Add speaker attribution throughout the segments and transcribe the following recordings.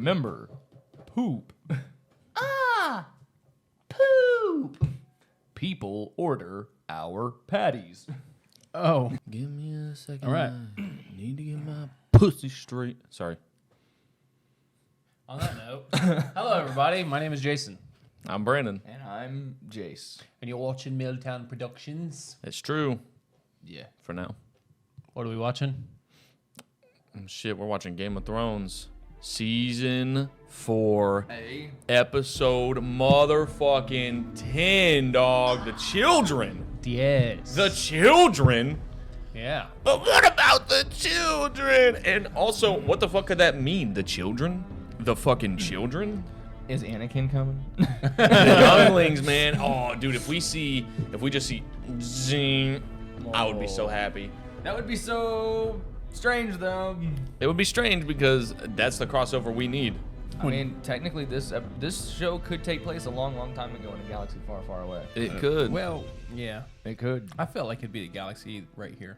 Speaker 1: Remember, poop.
Speaker 2: Poop.
Speaker 1: People order our patties.
Speaker 3: Oh.
Speaker 4: Give me a second.
Speaker 3: All right.
Speaker 4: Need to get my pussy straight. Sorry.
Speaker 3: On that note, hello everybody. My name is Jason,
Speaker 4: I'm Brandon.
Speaker 1: And I'm Jace.
Speaker 3: and you're watching Milltown Productions.
Speaker 4: It's true.
Speaker 3: Yeah.
Speaker 4: For now.
Speaker 3: What are we watching?
Speaker 4: Shit, we're watching Game of Thrones. Season 4.
Speaker 1: Hey.
Speaker 4: Episode motherfucking 10, dog. The children.
Speaker 3: Yes.
Speaker 4: The children?
Speaker 3: Yeah.
Speaker 4: But what about the children? And also, what the fuck could that mean? The children? The fucking children?
Speaker 1: Is Anakin coming?
Speaker 4: The younglings, man. Oh, dude, if we just see zing, I would be so happy.
Speaker 1: That would be so strange, though.
Speaker 4: It would be strange because that's the crossover we need.
Speaker 1: I mean, technically, this show could take place a long, long time ago in a galaxy far, far away.
Speaker 4: It could.
Speaker 3: Well, yeah.
Speaker 1: It could.
Speaker 3: I felt like it'd be the galaxy right here.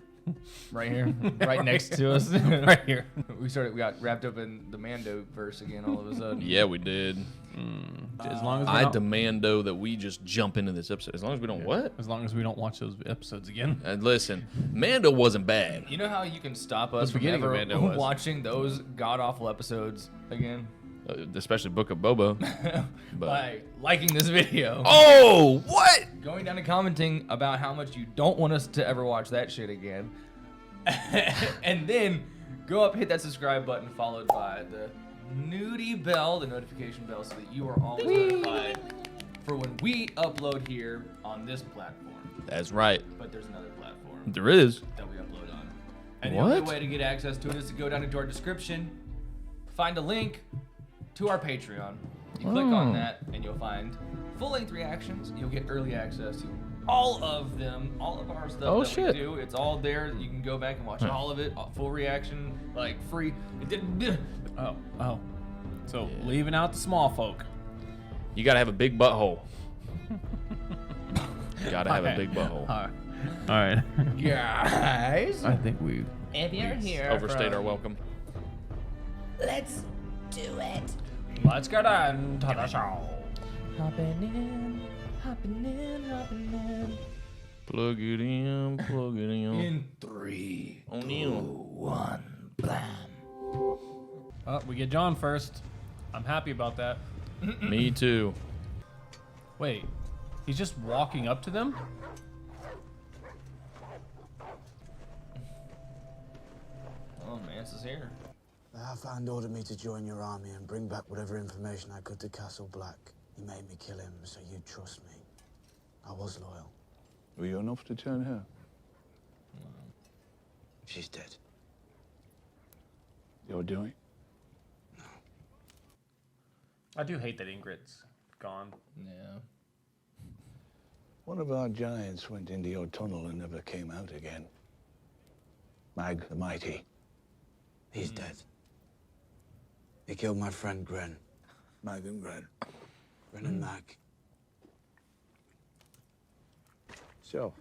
Speaker 1: Right here. Right next to us.
Speaker 3: Right here.
Speaker 1: We got wrapped up in the Mando verse again all of a sudden.
Speaker 4: Yeah, we did.
Speaker 3: As long as we
Speaker 4: I
Speaker 3: don't,
Speaker 4: demand that we just jump into this episode. As long as we don't what?
Speaker 3: as long as we don't watch those episodes again.
Speaker 4: And listen, Mando wasn't bad.
Speaker 1: You know how you can stop us
Speaker 3: Let's
Speaker 1: from
Speaker 3: forget
Speaker 1: ever
Speaker 3: Mando was.
Speaker 1: watching those god-awful episodes again?
Speaker 4: Especially Book of Boba.
Speaker 1: By liking this video.
Speaker 4: Oh, what?
Speaker 1: Going down and commenting about how much you don't want us to ever watch that shit again. And then go up, hit that subscribe button, followed by the nudie bell, the notification bell, so that you are always notified for when we upload here on this platform.
Speaker 4: That's right.
Speaker 1: But there's another platform
Speaker 4: There is.
Speaker 1: that we upload on. And
Speaker 4: What?
Speaker 1: the only way to get access to it is to go down into our description, find a link to our Patreon. You click on that, and you'll find full-length reactions. You'll get early access to all of them, all of our stuff that we do. It's all there. You can go back and watch all of it, full reaction, like free. It didn't.
Speaker 3: Oh. So leaving out the small folk.
Speaker 4: You gotta have a big butthole. You gotta have a big butthole.
Speaker 3: All right.
Speaker 1: Guys,
Speaker 3: I think we.
Speaker 1: if you're here,
Speaker 4: Overstayed our welcome.
Speaker 2: Let's do it.
Speaker 3: Let's get on to the show.
Speaker 1: hopping in, hopping in, hopping in.
Speaker 4: Plug it in, plug it in.
Speaker 1: In 3,
Speaker 4: O'Neal.
Speaker 1: 1, blam.
Speaker 3: Oh, we get John first. I'm happy about that.
Speaker 4: Me too.
Speaker 3: Wait, he's just walking up to them?
Speaker 1: Oh, Mance is here.
Speaker 5: The Hound ordered me to join your army and bring back whatever information I could to Castle Black. He made me kill him so you'd trust me. I was loyal.
Speaker 6: Were you enough to turn her?
Speaker 5: She's dead.
Speaker 6: You're doing?
Speaker 3: I do hate that Ingrid's gone.
Speaker 1: Yeah.
Speaker 6: One of our giants went into your tunnel and never came out again. Mag the Mighty.
Speaker 5: He's dead. He killed my friend Gren.
Speaker 6: Mag and Gren.
Speaker 5: Gren and Mag.
Speaker 6: So,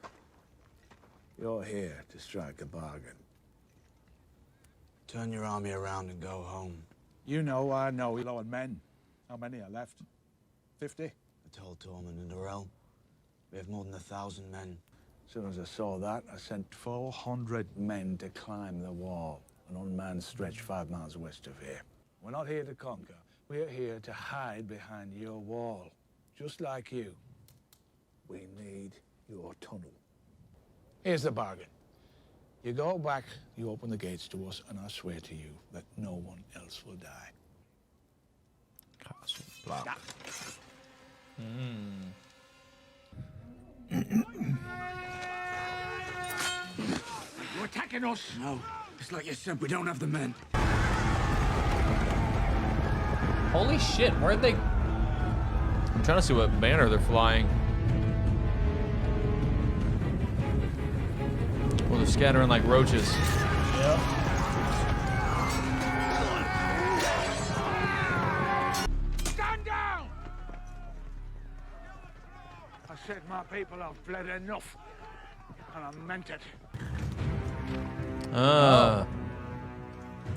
Speaker 6: you're here to strike a bargain.
Speaker 5: Turn your army around and go home.
Speaker 6: You know, I know, low and men. How many are left? 50?
Speaker 5: I told Tormund and Darrell. We have more than 1,000 men.
Speaker 6: As soon as I saw that, I sent 400 men to climb the wall, an unmanned stretch 5 miles west of here. We're not here to conquer. We're here to hide behind your wall. Just like you. We need your tunnel. Here's the bargain. You go back, you open the gates to us, and I swear to you that no one else will die.
Speaker 4: Castle Black.
Speaker 5: You attacking us? No. It's like you said, we don't have the men.
Speaker 3: Holy shit, where'd they...
Speaker 4: I'm trying to see what banner they're flying. Well, they're scattering like roaches.
Speaker 6: Stand down! I said my people have bled enough, and I meant it.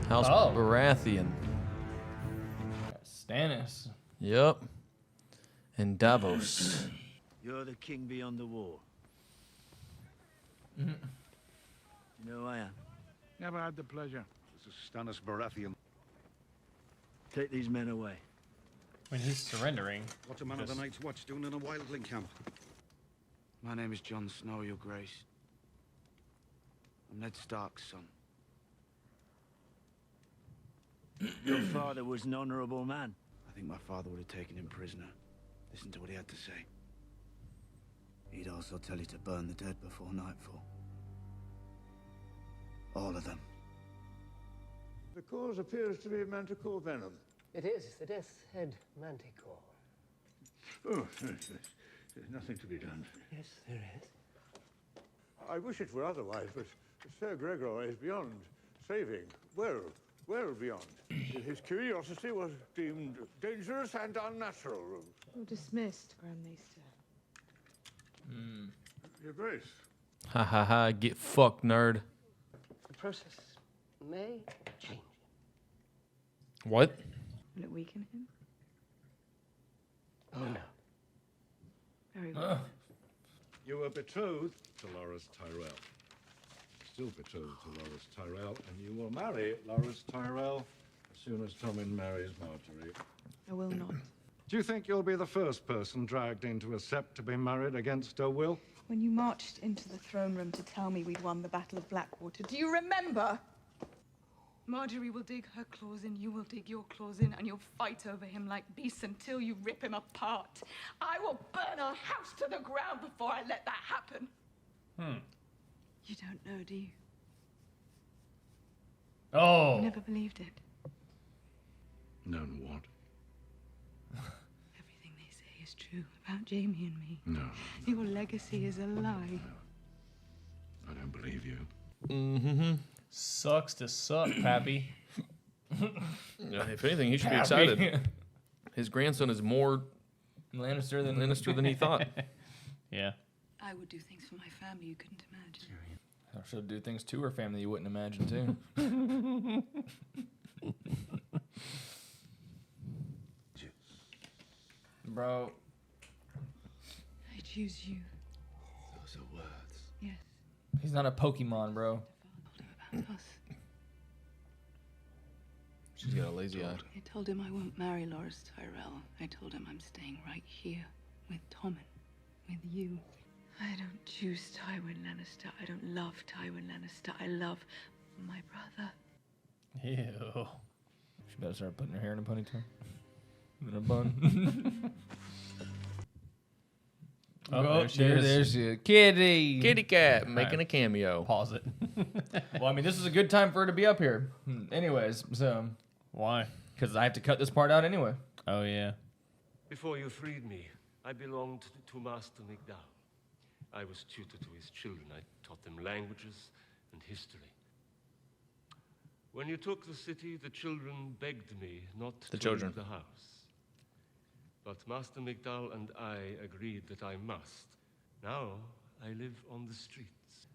Speaker 4: House
Speaker 3: Oh.
Speaker 4: Baratheon.
Speaker 1: Stannis.
Speaker 4: Yep. And Davos.
Speaker 7: You're the king beyond the wall. You know who I am?
Speaker 6: Never had the pleasure. This is Stannis Baratheon.
Speaker 7: Take these men away.
Speaker 3: When he's surrendering.
Speaker 8: What's a man of the Night's Watch doing in a wildling camp?
Speaker 5: My name is Jon Snow, Your Grace. I'm Ned Stark's son.
Speaker 7: Your father was an honorable man.
Speaker 5: I think my father would have taken him prisoner. Listen to what he had to say. He'd also tell you to burn the dead before nightfall. All of them.
Speaker 8: The cause appears to be manticore venom.
Speaker 9: It is the death's head manticore.
Speaker 8: Oh, there's nothing to be done.
Speaker 9: Yes, there is.
Speaker 8: I wish it were otherwise, but Sir Gregor is beyond saving. Well beyond. His curiosity was deemed dangerous and unnatural.
Speaker 10: You're dismissed, Grand Maester.
Speaker 8: Your Grace.
Speaker 4: Ha ha ha, get fucked, nerd.
Speaker 9: The process may change.
Speaker 4: What?
Speaker 10: Will it weaken him?
Speaker 9: Oh no.
Speaker 10: Very well.
Speaker 8: You were betrothed to Loras Tyrell. Still betrothed to Loras Tyrell, and you will marry Loras Tyrell as soon as Tommen marries Marjorie.
Speaker 10: I will not.
Speaker 8: Do you think you'll be the first person dragged into a sept to be married against her will?
Speaker 10: When you marched into the throne room to tell me we'd won the Battle of Blackwater, do you remember? Marjorie will dig her claws in, you will dig your claws in, and you'll fight over him like beasts until you rip him apart. I will burn our house to the ground before I let that happen. You don't know, do you?
Speaker 3: Oh.
Speaker 10: You never believed it.
Speaker 8: Known what?
Speaker 10: Everything they say is true about Jamie and me.
Speaker 8: No,
Speaker 10: Your legacy is a lie.
Speaker 8: I don't believe you.
Speaker 4: Mm-hmm.
Speaker 3: Sucks to suck, Pappy.
Speaker 4: If anything, he should be excited. His grandson is more
Speaker 1: Lannister than
Speaker 4: Lannister than he thought.
Speaker 3: Yeah.
Speaker 10: I would do things for my family you couldn't imagine.
Speaker 1: I should do things to her family you wouldn't imagine too. Bro.
Speaker 10: I choose you.
Speaker 5: Those are words.
Speaker 10: Yes.
Speaker 1: He's not a Pokemon, bro.
Speaker 10: About us.
Speaker 4: She's got a lazy eye.
Speaker 10: I told him I won't marry Loras Tyrell. I told him I'm staying right here with Tommen, with you. I don't choose Tywin Lannister. I don't love Tywin Lannister. I love my brother.
Speaker 3: Ew.
Speaker 1: She better start putting her hair in a ponytail. In a bun.
Speaker 3: Oh, there she is.
Speaker 1: There's a kitty.
Speaker 4: Kitty cat making a cameo.
Speaker 3: Pause it.
Speaker 1: Well, I mean, this is a good time for her to be up here. Anyways, so
Speaker 3: Why?
Speaker 1: because I have to cut this part out anyway.
Speaker 3: Oh, yeah.
Speaker 9: Before you freed me, I belonged to Master Migdal. I was tutor to his children. I taught them languages and history. When you took the city, the children begged me not
Speaker 4: The
Speaker 9: to
Speaker 4: children.
Speaker 9: leave the house. But Master Migdal and I agreed that I must. Now I live on the streets.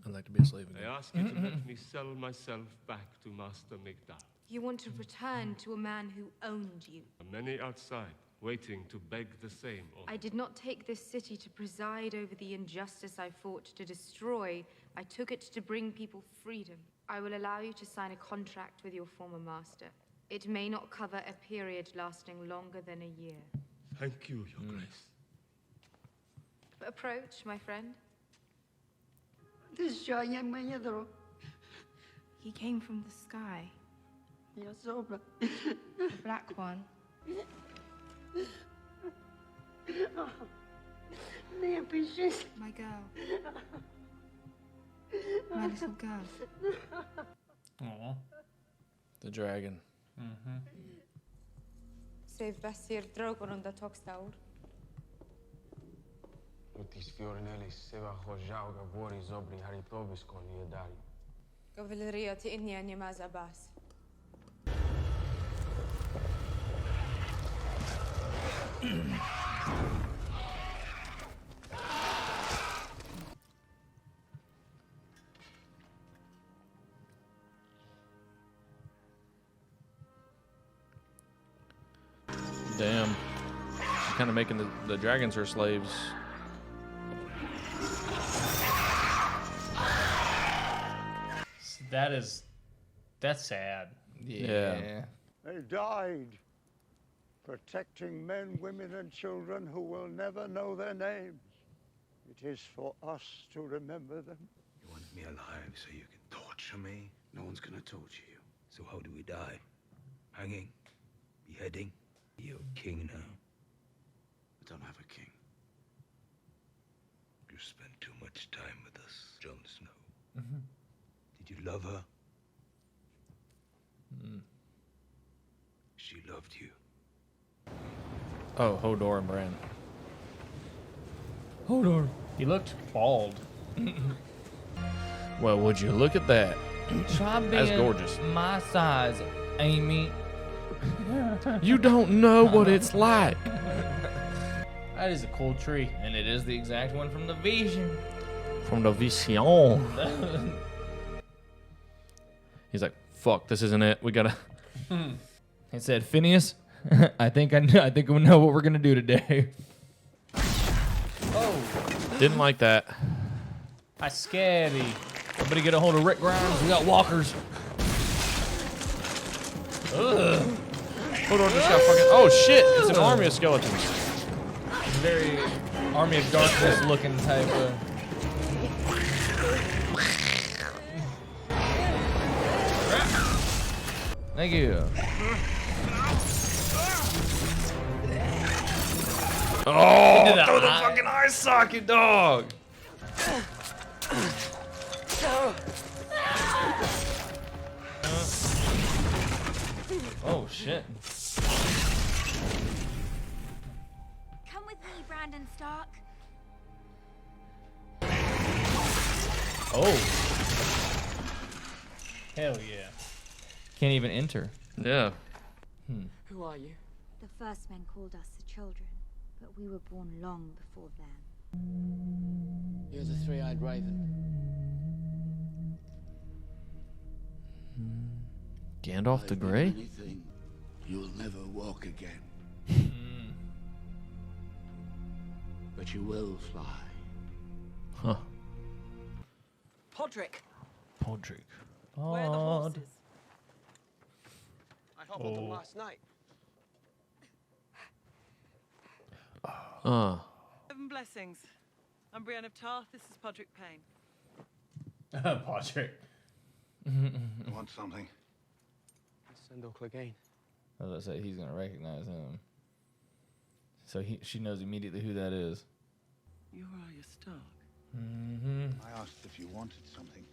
Speaker 4: I'd like to be a slave
Speaker 9: I
Speaker 4: again.
Speaker 9: ask you to let me sell myself back to Master Migdal.
Speaker 2: You want to return to a man who owned you.
Speaker 9: Many outside, waiting to beg the same of
Speaker 2: I did not take this city to preside over the injustice I fought to destroy. I took it to bring people freedom. I will allow you to sign a contract with your former master. It may not cover a period lasting longer than a year.
Speaker 9: Thank you, Your Grace.
Speaker 2: Approach, my friend. He came from the sky. The black one. My girl. My little girl.
Speaker 3: Aw.
Speaker 4: The dragon.
Speaker 2: Sef Basir drogon unda tokstaur.
Speaker 11: Utis fiorinellis seva hojauga vori zobri haritobis con iedari.
Speaker 2: Cavalleria ti inni animas abas.
Speaker 4: Damn. She's kind of making the dragons her slaves.
Speaker 3: That's sad.
Speaker 4: Yeah.
Speaker 8: They died protecting men, women, and children who will never know their names. It is for us to remember them.
Speaker 6: You want me alive so you can torture me? No one's gonna torture you. So how do we die? Hanging? Beheading? You're king now.
Speaker 5: I don't have a king.
Speaker 6: You spent too much time with us, Jon Snow. Did you love her? She loved you.
Speaker 4: Oh, Hodor and Bran.
Speaker 3: Hodor. He looked bald.
Speaker 4: Well, would you look at that?
Speaker 1: Try being
Speaker 4: That's gorgeous.
Speaker 1: my size, Amy.
Speaker 4: You don't know what it's like.
Speaker 3: That is a cool tree.
Speaker 1: And it is the exact one from the Vision.
Speaker 4: From the Vision. He's like, fuck, this isn't it. We gotta.
Speaker 1: He said, Phineas, I think we know what we're gonna do today.
Speaker 3: Oh.
Speaker 4: Didn't like that.
Speaker 3: I scary.
Speaker 1: Somebody get a hold of Rick Grimes. We got walkers.
Speaker 4: Ugh. Hodor just got fucking. Oh shit! It's an army of skeletons.
Speaker 1: Very Army of Darkness looking type of. Thank you.
Speaker 4: Oh, throw the fucking eye socket, dog.
Speaker 1: Oh shit.
Speaker 12: Come with me, Brandon Stark.
Speaker 1: Oh.
Speaker 3: Hell yeah.
Speaker 1: Can't even enter.
Speaker 4: Yeah.
Speaker 12: Who are you? The first men called us the children, but we were born long before them.
Speaker 5: You're the three-eyed raven.
Speaker 4: Gandalf the Grey?
Speaker 5: Anything, you'll never walk again. But you will fly.
Speaker 4: Huh.
Speaker 13: Podrick,
Speaker 1: Podrick.
Speaker 13: where are the horses?
Speaker 11: I hobbled them last night.
Speaker 13: 7 blessings. I'm Brienne of Tarth. This is Podrick Payne.
Speaker 3: Podrick.
Speaker 6: You want something?
Speaker 11: Sendor Clegane.
Speaker 1: I was gonna say he's gonna recognize him. So she knows immediately who that is.
Speaker 13: You're Arya Stark.
Speaker 6: I asked if you wanted something.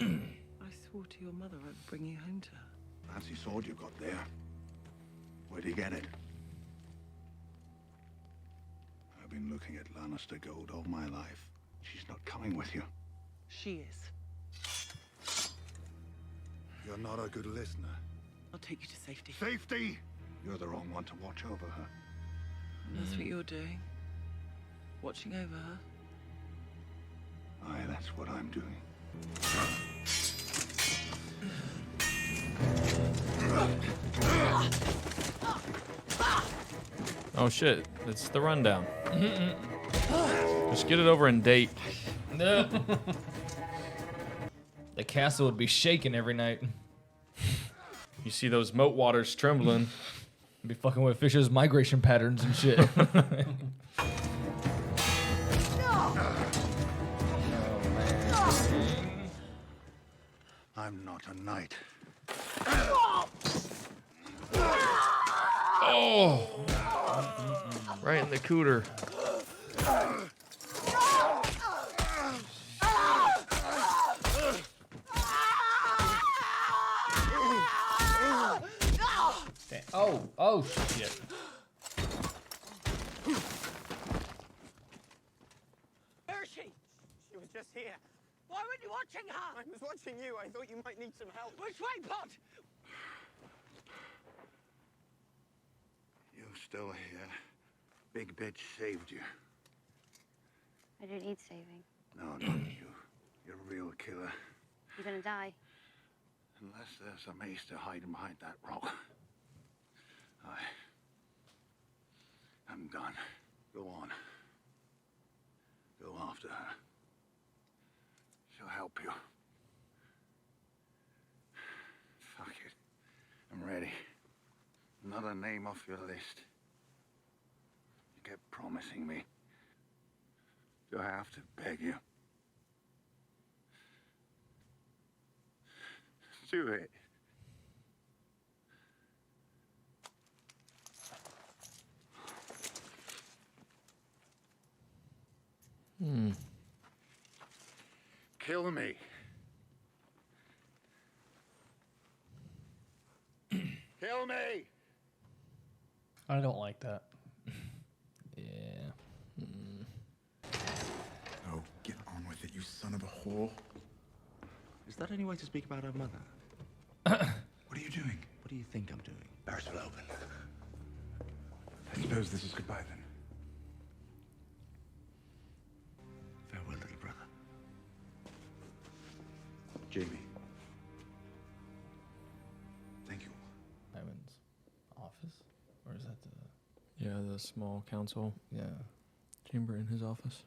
Speaker 13: I swore to your mother I'd bring you home to her.
Speaker 6: Fancy sword you got there. Where'd you get it? I've been looking at Lannister gold all my life. She's not coming with you.
Speaker 13: She is.
Speaker 6: You're not a good listener.
Speaker 13: I'll take you to safety.
Speaker 6: Safety? You're the wrong one to watch over her.
Speaker 13: That's what you're doing. Watching over her.
Speaker 6: Aye, that's what I'm doing.
Speaker 4: Oh shit! It's the rundown. Just get it over and date.
Speaker 1: The castle would be shaking every night.
Speaker 4: You see those moat waters trembling.
Speaker 1: Be fucking with Fisher's migration patterns and shit.
Speaker 6: I'm not a knight.
Speaker 4: Oh! Right in the cooter.
Speaker 3: Oh shit.
Speaker 11: Where is she? She was just here. Why weren't you watching her? I was watching you. I thought you might need some help. Which way, Pod?
Speaker 6: You still here? Big bitch saved you.
Speaker 12: I don't need saving.
Speaker 6: No, not you. You're a real killer.
Speaker 12: You're gonna die.
Speaker 6: Unless there's a maester hiding behind that rock. done. Go on. Go after her. She'll help you. Fuck it. I'm ready. Another name off your list. You kept promising me. Do I have to beg you? Do it. Kill me. Kill me.
Speaker 3: I don't like that.
Speaker 4: Yeah.
Speaker 14: Oh, get on with it, you son of a whore.
Speaker 15: Is that any way to speak about our mother?
Speaker 14: What are you doing?
Speaker 15: What do you think I'm doing?
Speaker 14: Barracks will open. I suppose this is goodbye then.
Speaker 15: Farewell, little brother.
Speaker 14: Jamie. Thank you.
Speaker 1: Tywin's office? Or is that the...
Speaker 4: Yeah, the small council.
Speaker 1: Yeah.
Speaker 4: Chamber in his office.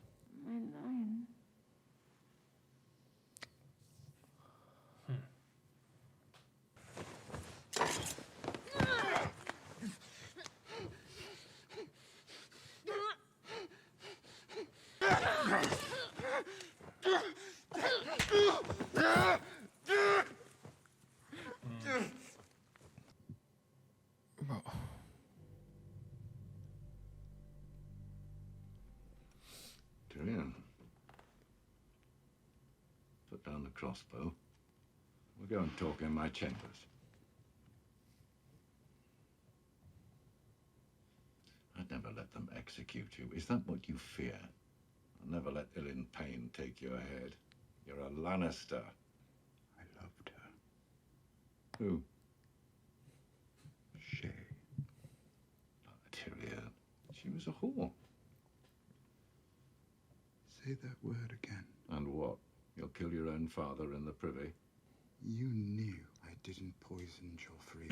Speaker 6: Tyrion. Put down the crossbow. We'll go and talk in my chambers. I'd never let them execute you. Is that what you fear? I'll never let Ilyn Payne take your head. You're a Lannister.
Speaker 14: I loved her.
Speaker 6: Who?
Speaker 14: Shay.
Speaker 6: Tyrion. She was a whore.
Speaker 14: Say that word again.
Speaker 6: And what? You'll kill your own father in the privy?
Speaker 14: You knew I didn't poison Joffrey,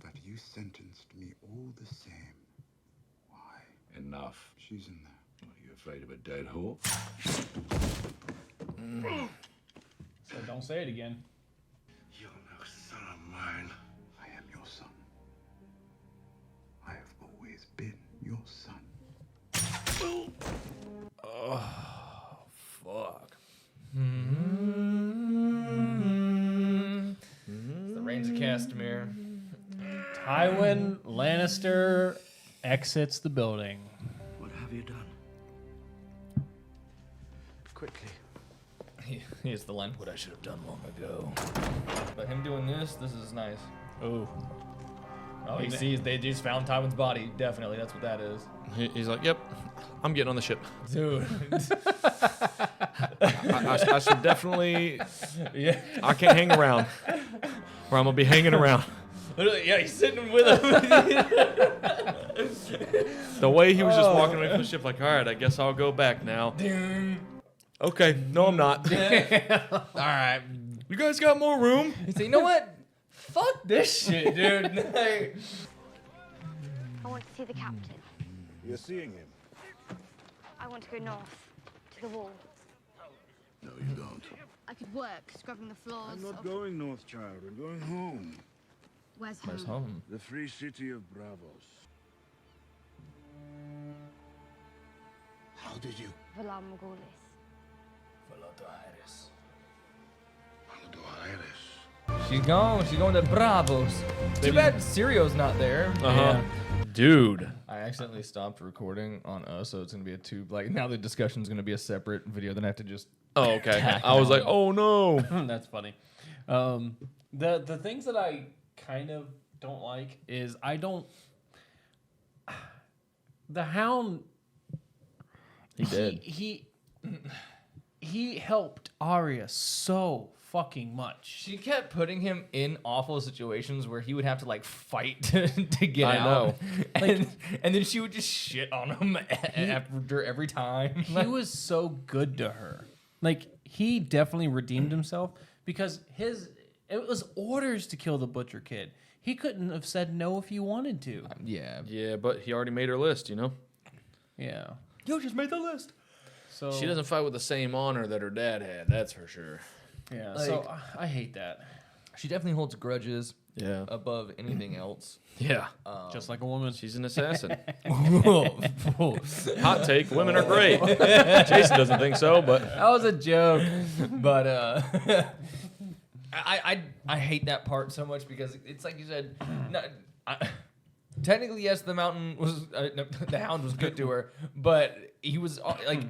Speaker 14: but you sentenced me all the same. Why?
Speaker 6: Enough.
Speaker 14: She's in there.
Speaker 6: Are you afraid of a dead whore?
Speaker 3: So don't say it again.
Speaker 6: You're no son of mine.
Speaker 14: I am your son. I have always been your son.
Speaker 1: Oh, fuck. It's the Reigns of Castamere.
Speaker 3: Tywin Lannister exits the building.
Speaker 15: What have you done?
Speaker 14: Quickly.
Speaker 1: Here's the line. What I should have done long ago. But him doing this is nice.
Speaker 3: Oh.
Speaker 1: Oh, he sees they just found Tywin's body. Definitely, that's what that is.
Speaker 4: He's like, yep, I'm getting on the ship.
Speaker 1: Dude.
Speaker 4: I should definitely...
Speaker 1: Yeah.
Speaker 4: I can't hang around. Or I'm going to be hanging around.
Speaker 1: Literally, yeah, he's sitting with him.
Speaker 4: The way he was just walking away from the ship, like, all right, I guess I'll go back now. Okay, no, I'm not.
Speaker 1: All right.
Speaker 4: You guys got more room?
Speaker 1: He said, you know what? Fuck this shit, dude.
Speaker 12: I want to see the captain.
Speaker 8: You're seeing him?
Speaker 12: I want to go north, to the wall.
Speaker 6: No, you don't.
Speaker 12: I could work scrubbing the floors.
Speaker 8: I'm not going north, child. I'm going home.
Speaker 12: Where's home?
Speaker 1: Where's home?
Speaker 8: The free city of Bravos.
Speaker 6: How did you?
Speaker 12: Valar Morghulis.
Speaker 1: She's gone. She's going to Bravos. Too bad Sirio's not there.
Speaker 4: Uh-huh. Dude.
Speaker 1: I accidentally stopped recording on us, so it's going to be a tube. Like, now the discussion's going to be a separate video. Then I have to just...
Speaker 4: Oh, okay. I was like, oh, no.
Speaker 3: That's funny. The things that I kind of don't like is I don't... The Hound...
Speaker 4: He did.
Speaker 3: He helped Arya so fucking much.
Speaker 1: She kept putting him in awful situations where he would have to like fight to get
Speaker 4: I
Speaker 1: out.
Speaker 3: know.
Speaker 1: And then she would just shit on him after every time.
Speaker 3: He was so good to her. Like, he definitely redeemed himself because it was orders to kill the Butcher Kid. he couldn't have said no if he wanted to.
Speaker 1: Yeah.
Speaker 4: Yeah, but he already made her list, you know?
Speaker 3: Yeah.
Speaker 1: You just made the list.
Speaker 3: So
Speaker 4: She doesn't fight with the same honor that her dad had, that's for sure.
Speaker 3: Yeah.
Speaker 1: Like-
Speaker 3: So I hate that.
Speaker 1: She definitely holds grudges
Speaker 4: Yeah.
Speaker 1: above anything else.
Speaker 4: Yeah.
Speaker 3: Just like a woman.
Speaker 4: She's an assassin. Hot take, women are great. Jason doesn't think so, but...
Speaker 1: That was a joke. But I hate that part so much because it's like you said. Technically, yes, the mountain was the Hound was good to her, but he was like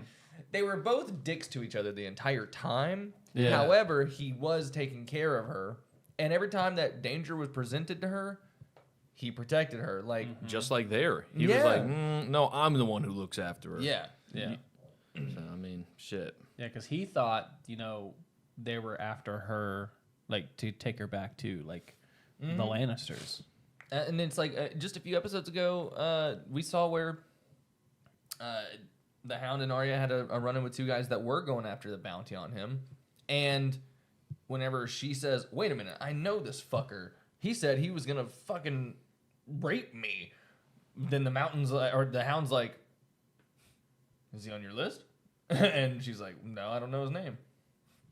Speaker 1: they were both dicks to each other the entire time.
Speaker 3: Yeah.
Speaker 1: However, he was taking care of her, and every time that danger was presented to her, he protected her. Like
Speaker 4: just like there, he was like, "No, I'm the one who looks after her."
Speaker 1: Yeah.
Speaker 3: Yeah.
Speaker 4: So, I mean, shit.
Speaker 3: Yeah, because he thought, they were after her, like, to take her back to, like, the Lannisters.
Speaker 1: And it's like just a few episodes ago, we saw where the Hound and Arya had a run-in with two guys that were going after the bounty on him. And whenever she says, "Wait a minute, I know this fucker. He said he was gonna fucking rape me." Then the Hound's like, "Is he on your list?" And she's like, "No, I don't know his name."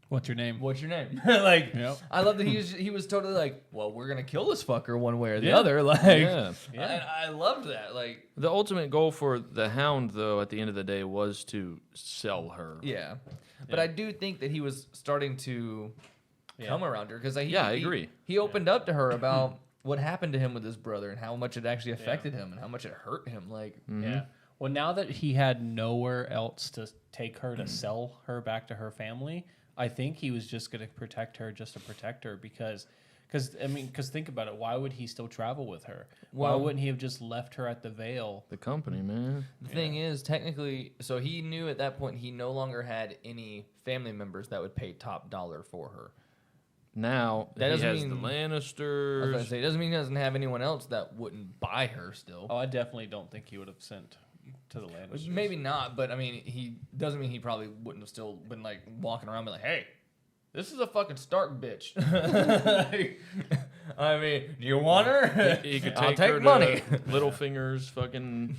Speaker 3: What's your name?
Speaker 1: What's your name? Like,
Speaker 3: Yep.
Speaker 1: I love that he was totally like, "Well, we're gonna kill this fucker one way or the
Speaker 3: Yeah.
Speaker 1: other." Like,
Speaker 4: Yeah.
Speaker 1: And I loved that. Like,
Speaker 4: The ultimate goal for the Hound, though, at the end of the day, was to sell her.
Speaker 1: yeah. But I do think that he was starting to come around her because
Speaker 4: I agree.
Speaker 1: He opened up to her about what happened to him with his brother and how much it actually affected him and how much it hurt him. Like,
Speaker 3: Yeah. Well, now that he had nowhere else to take her to sell her back to her family, I think he was just going to protect her just to protect her because think about it. Why would he still travel with her? Why
Speaker 1: Well-
Speaker 3: wouldn't he have just left her at the Vale?
Speaker 4: The company, man.
Speaker 1: The thing is, technically, so he knew at that point he no longer had any family members that would pay top dollar for her.
Speaker 4: Now,
Speaker 1: That
Speaker 4: he
Speaker 1: doesn't
Speaker 4: has
Speaker 1: mean-
Speaker 4: the
Speaker 1: I was
Speaker 4: Lannisters.
Speaker 1: gonna say, it doesn't mean he doesn't have anyone else that wouldn't buy her still.
Speaker 3: Oh, I definitely don't think he would have sent to the Lannisters.
Speaker 1: Maybe not, but I mean, he doesn't mean he probably wouldn't have still been like walking around, be like, "Hey, this is a fucking Stark bitch." Like, I mean, do you want her?
Speaker 4: He could
Speaker 1: I'll
Speaker 4: take
Speaker 1: take
Speaker 4: her
Speaker 1: money.
Speaker 4: to Littlefinger's fucking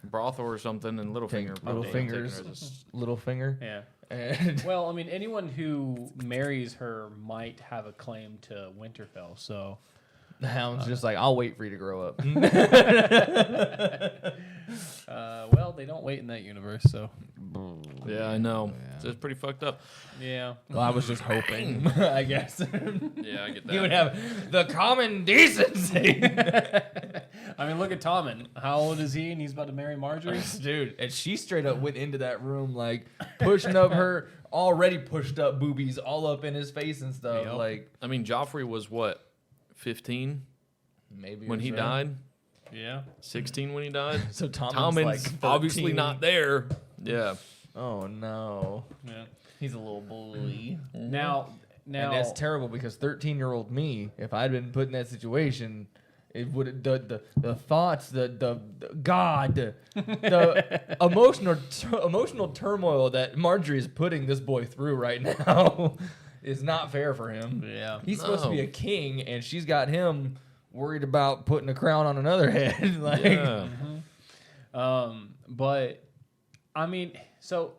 Speaker 4: brothel or something, and Littlefinger probably taking her as a
Speaker 1: Littlefinger.
Speaker 3: Yeah.
Speaker 1: And
Speaker 3: Well, I mean, anyone who marries her might have a claim to Winterfell, so.
Speaker 1: the Hound's just like, "I'll wait for you to grow up."
Speaker 3: Well, they don't wait in that universe, so.
Speaker 4: Yeah, I know. So it's pretty fucked up.
Speaker 3: Yeah.
Speaker 1: Well, I was just hoping, I guess.
Speaker 4: Yeah, I get that.
Speaker 1: You would have the common decency.
Speaker 3: I mean, look at Tommen. How old is he? And he's about to marry Marjorie?
Speaker 1: Dude, and she straight up went into that room like pushing up her already pushed up boobies all up in his face and stuff.
Speaker 3: Yep.
Speaker 1: Like,
Speaker 4: I mean, Joffrey was what, 15
Speaker 1: maybe
Speaker 4: when
Speaker 1: or
Speaker 4: he
Speaker 1: so.
Speaker 4: died?
Speaker 3: Yeah.
Speaker 4: 16 when he died?
Speaker 1: So Tommen's
Speaker 4: Tommen's
Speaker 1: like
Speaker 4: obviously
Speaker 1: 13.
Speaker 4: not there. Yeah.
Speaker 1: Oh no.
Speaker 3: Yeah.
Speaker 1: He's a little bully.
Speaker 3: Now,
Speaker 1: And that's terrible because 13-year-old me, if I'd been put in that situation, it would have the thoughts, the God, the emotional turmoil that Marjorie is putting this boy through right now is not fair for him.
Speaker 3: Yeah.
Speaker 1: He's supposed to be a king, and she's got him worried about putting a crown on another head. Like,
Speaker 4: Yeah.
Speaker 3: But I mean, so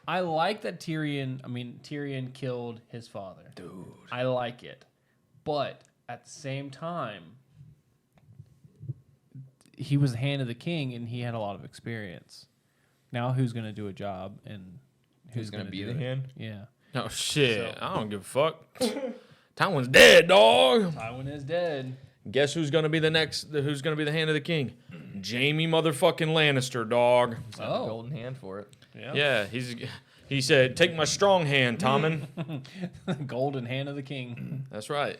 Speaker 3: I like that Tyrion killed his father. Dude. I like it. But at the same time, he was the hand of the king and he had a lot of experience. Now who's going to do a job and
Speaker 1: who's going to be
Speaker 3: do
Speaker 1: the
Speaker 3: it?
Speaker 1: hand?
Speaker 3: Yeah.
Speaker 4: Oh, shit. I don't give a fuck. Tywin's dead, dog.
Speaker 3: Tywin is dead.
Speaker 4: Guess who's gonna be the hand of the king? Jaime motherfucking Lannister, dog.
Speaker 1: He's got the golden hand for it.
Speaker 4: Yeah, he said, "Take my strong hand, Tommen."
Speaker 3: Golden hand of the king.
Speaker 4: That's right.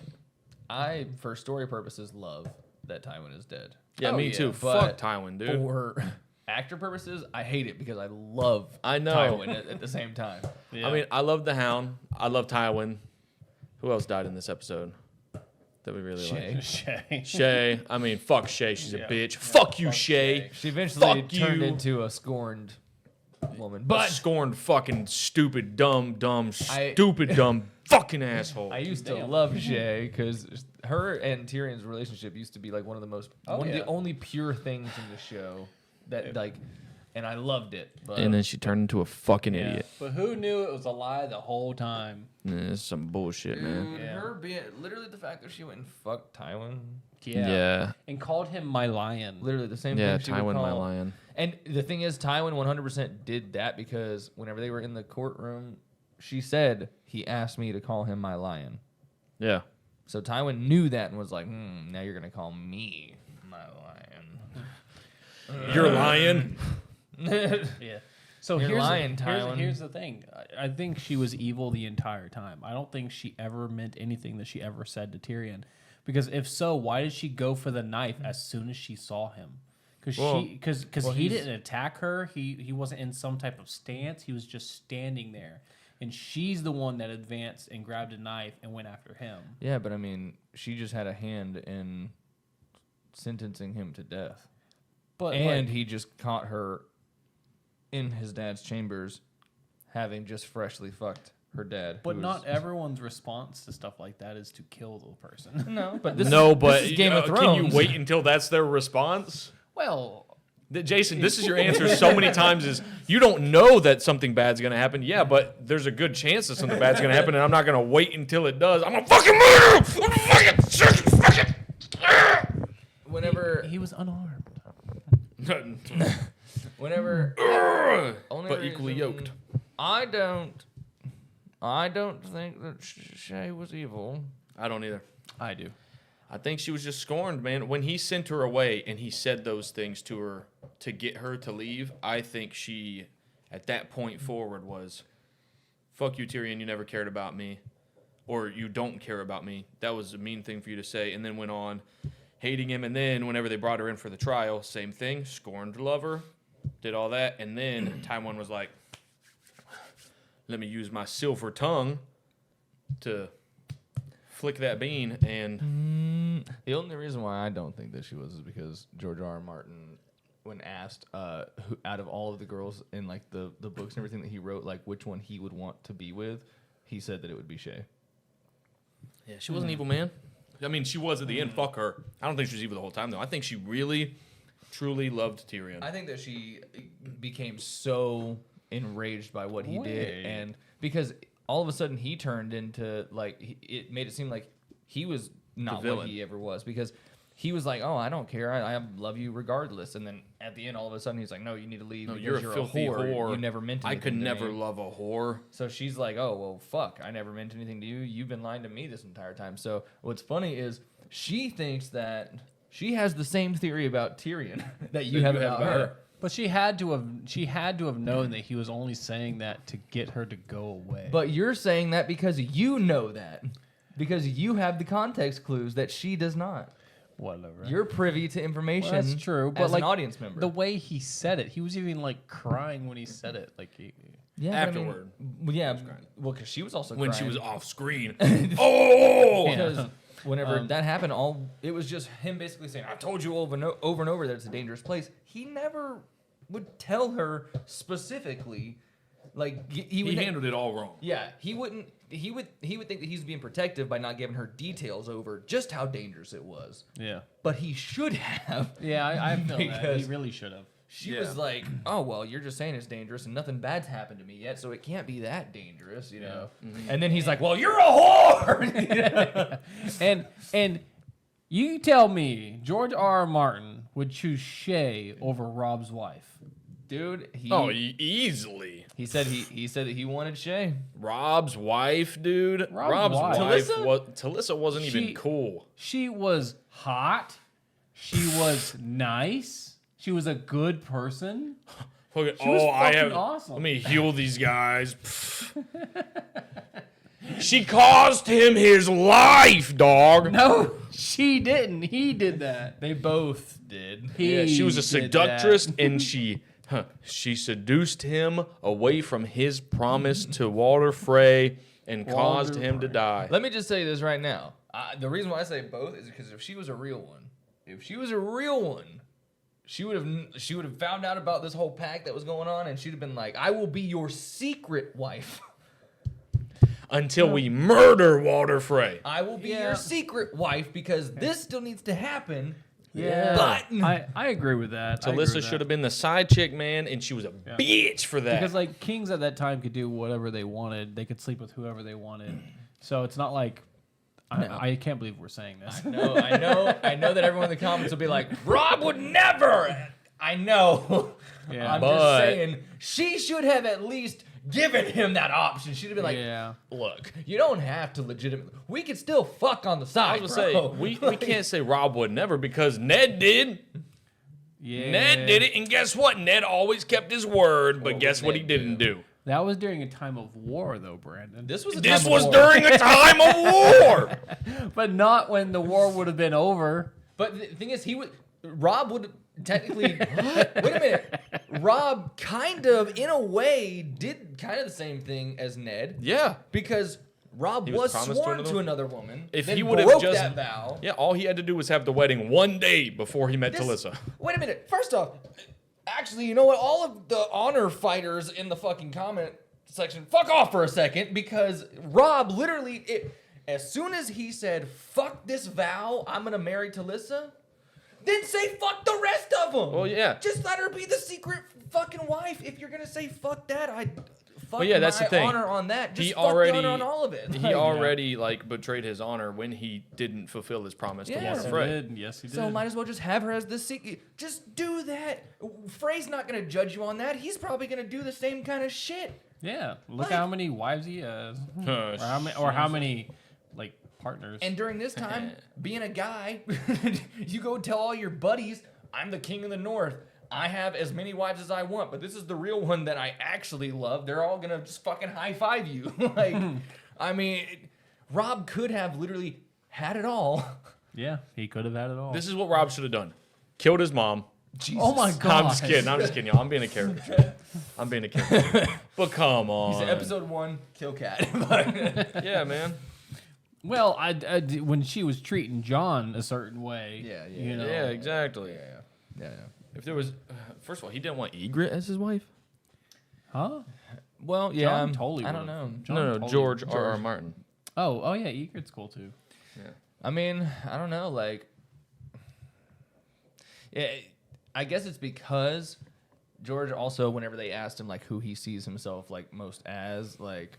Speaker 1: I, for story purposes, love that Tywin is dead.
Speaker 4: Yeah, me too.
Speaker 1: But
Speaker 4: Fuck Tywin, dude.
Speaker 1: For actor purposes, I hate it because I love
Speaker 4: I know.
Speaker 1: Tywin at the same time.
Speaker 4: I mean, I love the Hound. I love Tywin. Who else died in this episode that we really like? Shay. I mean, fuck Shay. She's a bitch. Fuck you, Shay.
Speaker 1: She eventually
Speaker 4: Fuck
Speaker 1: turned
Speaker 4: you.
Speaker 1: into a scorned woman.
Speaker 4: But
Speaker 1: But
Speaker 4: scorned fucking stupid, dumb fucking asshole.
Speaker 1: I used to love Shay because her and Tyrion's relationship used to be like one of the most, one of the only pure things in the show that like, and I loved it. But
Speaker 4: And then she turned into a fucking idiot.
Speaker 3: But who knew it was a lie the whole time?
Speaker 4: This is some bullshit, man.
Speaker 1: Dude, her being literally the fact that she went and fucked Tywin.
Speaker 4: Yeah.
Speaker 3: And called him my lion.
Speaker 1: Literally the same
Speaker 4: Yeah,
Speaker 1: thing she would
Speaker 4: Tywin, my
Speaker 1: call-
Speaker 4: lion.
Speaker 1: And the thing is, Tywin 100% did that because whenever they were in the courtroom, she said, he asked me to call him my lion.
Speaker 4: Yeah.
Speaker 1: So Tywin knew that and was like, now you're going to call me my lion.
Speaker 4: You're lying?
Speaker 3: Yeah. So
Speaker 1: You're lying, Tywin.
Speaker 3: here's the thing. I think she was evil the entire time. I don't think she ever meant anything that she ever said to Tyrion. Because if so, why did she go for the knife as soon as she saw him? Because he didn't attack her. He wasn't in some type of stance. He was just standing there. And she's the one that advanced and grabbed a knife and went after him.
Speaker 1: Yeah, but I mean, she just had a hand in sentencing him to death. And he just caught her in his dad's chambers having just freshly fucked her dad.
Speaker 3: But not everyone's response to stuff like that is to kill the person.
Speaker 1: No, but
Speaker 4: This is
Speaker 1: Game of Thrones.
Speaker 4: Can you wait until that's their response?
Speaker 3: Well,
Speaker 4: Jason, this is your answer so many times is you don't know that something bad's going to happen. Yeah, but there's a good chance that something bad's going to happen, and I'm not going to wait until it does. I'm going to fucking murder you! I'm fucking
Speaker 1: Whenever
Speaker 3: he was unarmed.
Speaker 1: Whenever only
Speaker 4: but equally
Speaker 1: reason
Speaker 4: yoked.
Speaker 1: I don't think that Shay was evil.
Speaker 4: I don't either.
Speaker 3: I do.
Speaker 4: I think she was just scorned, man. When he sent her away and he said those things to her to get her to leave, I think she, at that point forward, was, fuck you, Tyrion, you never cared about me. Or you don't care about me. That was a mean thing for you to say. And then went on hating him. And then whenever they brought her in for the trial, same thing. Scorned lover. Did all that. And then Tywin was like, let me use my silver tongue to flick that bean. And
Speaker 1: the only reason why I don't think that she was is because George R.R. Martin, when asked who, out of all of the girls in like the books and everything that he wrote, like which one he would want to be with, he said that it would be Shay.
Speaker 4: Yeah, she wasn't evil, man. I mean, she was at the end. Fuck her. I don't think she was evil the whole time, though. I think she really, truly loved Tyrion.
Speaker 1: I think that she became so enraged by what he did, and because all of a sudden he turned into like it made it seem like he was not what he ever was, because he was like, oh, I don't care, I love you regardless, and then at the end all of a sudden he's like, no, you need to leave.
Speaker 4: No,
Speaker 1: because
Speaker 4: you're a filthy whore.
Speaker 1: You never meant anything
Speaker 4: I could
Speaker 1: to
Speaker 4: never
Speaker 1: me.
Speaker 4: love a whore.
Speaker 1: So she's like, oh, well, fuck, I never meant anything to you. You've been lying to me this entire time. So what's funny is she thinks that she has the same theory about Tyrion that you have about her.
Speaker 3: But she had to have known that he was only saying that to get her to go away.
Speaker 1: But you're saying that because you know that. Because you have the context clues that she does not.
Speaker 3: Whatever.
Speaker 1: You're privy to information.
Speaker 3: Well, that's true. But
Speaker 1: as
Speaker 3: like
Speaker 1: an audience member.
Speaker 3: the way he said it, he was even like crying when he said it. Like
Speaker 1: yeah,
Speaker 4: afterward.
Speaker 1: Well, because she was also
Speaker 4: when
Speaker 1: crying.
Speaker 4: she was off screen.
Speaker 1: Because whenever that happened, it was just him basically saying, "I've told you over and over that it's a dangerous place." He never would tell her specifically. Like he
Speaker 4: handled it all wrong.
Speaker 1: Yeah, he wouldn't. He would think that he's being protective by not giving her details over just how dangerous it was.
Speaker 3: Yeah,
Speaker 1: but he should have.
Speaker 3: Yeah, I feel that
Speaker 1: because
Speaker 3: he really should have.
Speaker 1: She was like, "Oh well, you're just saying it's dangerous, and nothing bad's happened to me yet, so it can't be that dangerous, you know."
Speaker 3: Mm-hmm.
Speaker 1: And then he's like, "Well, you're a whore."
Speaker 3: and you tell me George R.R. Martin would choose Shay over Rob's wife.
Speaker 1: Dude,
Speaker 4: easily.
Speaker 1: He said that he wanted Shay.
Speaker 4: Rob's wife, dude. Rob's wife. Talissa wasn't even cool.
Speaker 3: She was hot. She was nice. She was a good person.
Speaker 4: Okay,
Speaker 3: She was fucking awesome.
Speaker 4: Let me heal these guys. She cost him his life, dog.
Speaker 3: No, she didn't. He did that.
Speaker 1: They both did.
Speaker 4: Yeah, she was a seductress, and she seduced him away from his promise to Walder Frey and caused him to die.
Speaker 1: Let me just say this right now. The reason why I say both is because if she was a real one, she would have found out about this whole pact that was going on, and she'd have been like, "I will be your secret wife."
Speaker 4: Until we murder Walder Frey.
Speaker 1: I will be your secret wife because this still needs to happen.
Speaker 3: Yeah,
Speaker 1: But
Speaker 3: I agree with that.
Speaker 4: Talissa should have been the side chick, man, and she was a bitch for that.
Speaker 3: Because like kings at that time could do whatever they wanted. They could sleep with whoever they wanted. So it's not like I can't believe we're saying this.
Speaker 1: I know that everyone in the comments will be like, Rob would never. I know.
Speaker 3: Yeah.
Speaker 1: I'm just saying she should have at least given him that option. She'd have been like, look, you don't have to legitimately. We could still fuck on the side.
Speaker 4: I was gonna say we can't say Rob would never because Ned did.
Speaker 3: Yeah.
Speaker 4: Ned did it, and guess what? Ned always kept his word, but guess what he didn't do?
Speaker 3: That was during a time of war, though, Brandon.
Speaker 1: This was
Speaker 4: during a time of war,
Speaker 3: but not when the war would have been over.
Speaker 1: But the thing is, Rob would technically. Wait a minute. Rob kind of, in a way, did kind of the same thing as Ned.
Speaker 4: Yeah,
Speaker 1: because Rob was sworn to another woman.
Speaker 4: If
Speaker 1: then
Speaker 4: he would have
Speaker 1: broke
Speaker 4: just
Speaker 1: that vow.
Speaker 4: Yeah, all he had to do was have the wedding one day before he met Talissa.
Speaker 1: Wait a minute. First off, actually, you know what? All of the honor fighters in the fucking comment section, fuck off for a second, because Rob literally, as soon as he said, "Fuck this vow, I'm gonna marry Talissa," then say fuck the rest of them.
Speaker 4: Well, yeah.
Speaker 1: Just let her be the secret fucking wife. If you're gonna say fuck that, fuck
Speaker 4: that's
Speaker 1: my
Speaker 4: the thing.
Speaker 1: honor on that. Just
Speaker 4: He
Speaker 1: fuck
Speaker 4: already
Speaker 1: the honor on all of it.
Speaker 4: He already betrayed his honor when he didn't fulfill his promise to Walder Frey.
Speaker 3: Yes, he did.
Speaker 1: So might as well just have her as the secret. Just do that. Frey's not gonna judge you on that. He's probably gonna do the same kind of shit.
Speaker 3: Yeah, look how many wives he has, or how many like partners.
Speaker 1: And during this time, being a guy, you go tell all your buddies, "I'm the king of the North. I have as many wives as I want, but this is the real one that I actually love." They're all gonna just fucking high five you. Like, I mean, Rob could have literally had it all.
Speaker 3: Yeah, he could have had it all.
Speaker 4: This is what Rob should have done. Killed his mom.
Speaker 1: Jesus.
Speaker 3: Oh my god!
Speaker 4: I'm just kidding, y'all. I'm being a character. But come on.
Speaker 1: He said episode 1, kill Cat.
Speaker 4: Yeah, man.
Speaker 3: Well, when she was treating John a certain way. You know.
Speaker 4: Yeah, exactly.
Speaker 1: Yeah.
Speaker 4: If there was, first of all, he didn't want Ygritte as his wife.
Speaker 3: Huh?
Speaker 1: Well, yeah.
Speaker 3: John totally.
Speaker 1: I don't know.
Speaker 4: No, George R.R. Martin.
Speaker 3: Oh yeah, Ygritte's cool too.
Speaker 4: Yeah.
Speaker 1: I mean, I don't know. Like, yeah, I guess it's because George also, whenever they asked him like who he sees himself like most as, like,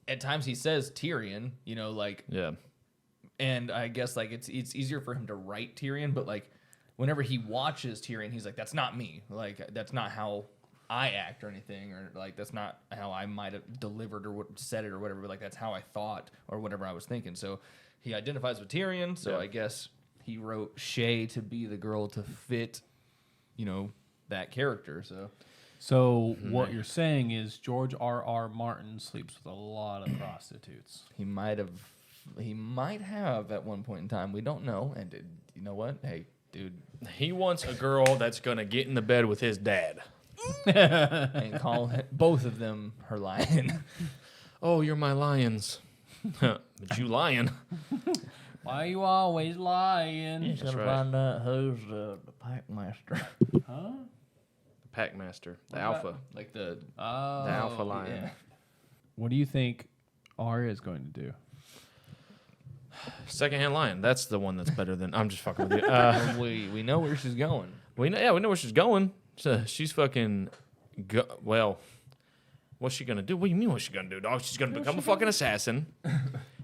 Speaker 1: at times he says Tyrion. You know, like.
Speaker 4: Yeah.
Speaker 1: And I guess like it's easier for him to write Tyrion, but like whenever he watches Tyrion, he's like, that's not me. Like, that's not how I act or anything, or like that's not how I might have delivered or said it or whatever. But like that's how I thought or whatever I was thinking. So he identifies with Tyrion. So I guess he wrote Shay to be the girl to fit, you know, that character.
Speaker 3: So what you're saying is George R.R. Martin sleeps with a lot of prostitutes.
Speaker 1: He might have at one point in time. We don't know. And you know what? Hey, dude.
Speaker 4: He wants a girl that's going to get in the bed with his dad.
Speaker 1: And call both of them her lion.
Speaker 4: Oh, you're my lions. But you lying.
Speaker 3: Why you always lying?
Speaker 16: You gotta find out who's the pack master.
Speaker 3: Huh?
Speaker 4: The pack master. The alpha.
Speaker 1: Like the
Speaker 4: alpha lion.
Speaker 3: Yeah. What do you think Arya is going to do?
Speaker 4: Secondhand lion. That's the one that's better than. I'm just fucking with you.
Speaker 1: We know where she's going.
Speaker 4: We know where she's going. So she's fucking. Well, what's she gonna do? What do you mean? What's she gonna do, dog? She's gonna become a fucking assassin.